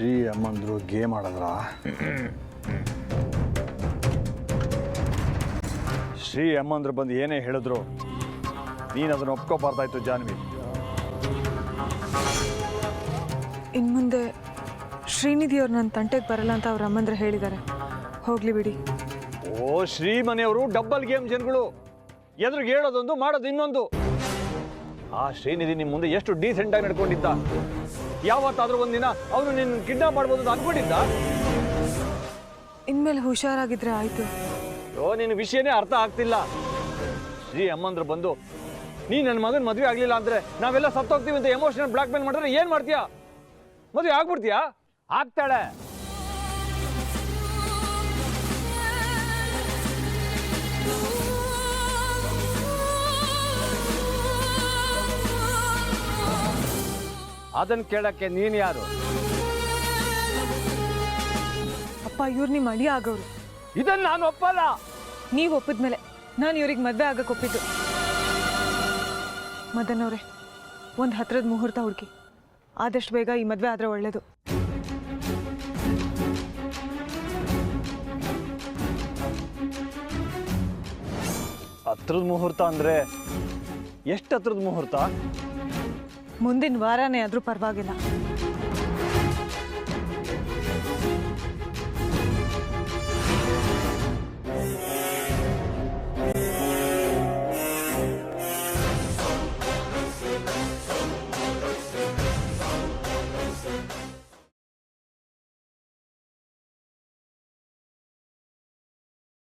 Shri ಅಮ್ಮಂದ್ರು game ಆಡಿದ್ರ? Shri ಅಮ್ಮಂದ್ರು ಬಂದು ಏನೇ ಹೇಳಿದ್ರು ನೀನು ಅದನ್ನು ಒಪ್ಕೋಬಾರ್ದಾಯ್ತು ಜಾನ್ವಿ. ಇನ್ಮುಂದೆ ಶ್ರೀನಿಧಿ ಅವ್ರು ನನ್ನ ತಂಟೆಗೆ ಬರಲ್ಲ ಅಂತ ಅವ್ರ ಅಮ್ಮಂದ್ರೆ ಹೇಳಿದ್ದಾರೆ. ಹೋಗ್ಲಿ ಬಿಡಿ. ಓ, ಶ್ರೀ ಮನೆಯವರು ಡಬ್ಬಲ್ ಗೇಮ್ ಜನಗಳು. ಎದುರಿಗೆ ಹೇಳೋದೊಂದು ಮಾಡೋದು ಇನ್ನೊಂದು. ಆ ಶ್ರೀನಿಧಿ ನಿಮ್ಮ ಮುಂದೆ ಎಷ್ಟು ಡೀಸೆಂಟ್ ಆಗಿ ನಡ್ಕೊಂಡಿದ್ದ. ಯಾವತ್ತಾದ್ರೂ ಒಂದಿನ ಅವನು ನಿನ್ನ ಕಿಡ್ನಾಪ್ ಮಾಡ್ಬೋದು ಅಂತ ಅನ್ಕೊಂಡಿದ್ದ. ಇನ್ಮೇಲೆ ಹುಷಾರಾಗಿದ್ರೆ ಆಯ್ತು. ಓ, ನಿನ್ನ ವಿಷಯನೇ ಅರ್ಥ ಆಗ್ತಿಲ್ಲ. ಶ್ರೀ ಅಮ್ಮಂದ್ರು ಬಂದು ನೀ ನನ್ನ ಮಗನ ಮದುವೆ ಆಗ್ಲಿಲ್ಲ ಅಂದ್ರೆ ನಾವೆಲ್ಲ ಸತ್ತೋಗ್ತೀವಿ ಅಂತ ಎಮೋಷನಲ್ ಬ್ಲಾಕ್ ಮೇಲ್ ಮಾಡಿದ್ರೆ ಏನ್ ಮಾಡ್ತೀಯಾ? ಮದುವೆ ಆಗ್ಬಿಡ್ತೀಯಾ? ಆಗ್ತಾಳೆ. ಅದನ್ನ ಕೇಳಕ್ಕೆ ನೀನ್ ಯಾರು? ಅಪ್ಪ, ಇವ್ರು ನಿಮ್ಮ ಅಳಿಯ ಆಗೋರು. ಇದನ್ನ ನಾನು ಒಪ್ಪಲ್ಲ. ನೀವು ಒಪ್ಪಿದ್ಮೇಲೆ ನಾನು ಇವ್ರಿಗೆ ಮದುವೆ ಆಗಕ್ಕೆ ಒಪ್ಪಿದ್ದು. ಮದನ್ ಅವರೇ, ಒಂದು ಹತ್ರದ ಮುಹೂರ್ತ ಹುಡುಕಿ. ಆದಷ್ಟು ಬೇಗ ಈ ಮದುವೆ ಆದರೆ ಒಳ್ಳೇದು. ಹತ್ರದ ಮುಹೂರ್ತ ಅಂದ್ರೆ ಎಷ್ಟು ಹತ್ರದ ಮುಹೂರ್ತ? ಮುಂದಿನ ವಾರನೇ ಆದರೂ ಪರವಾಗಿಲ್ಲ.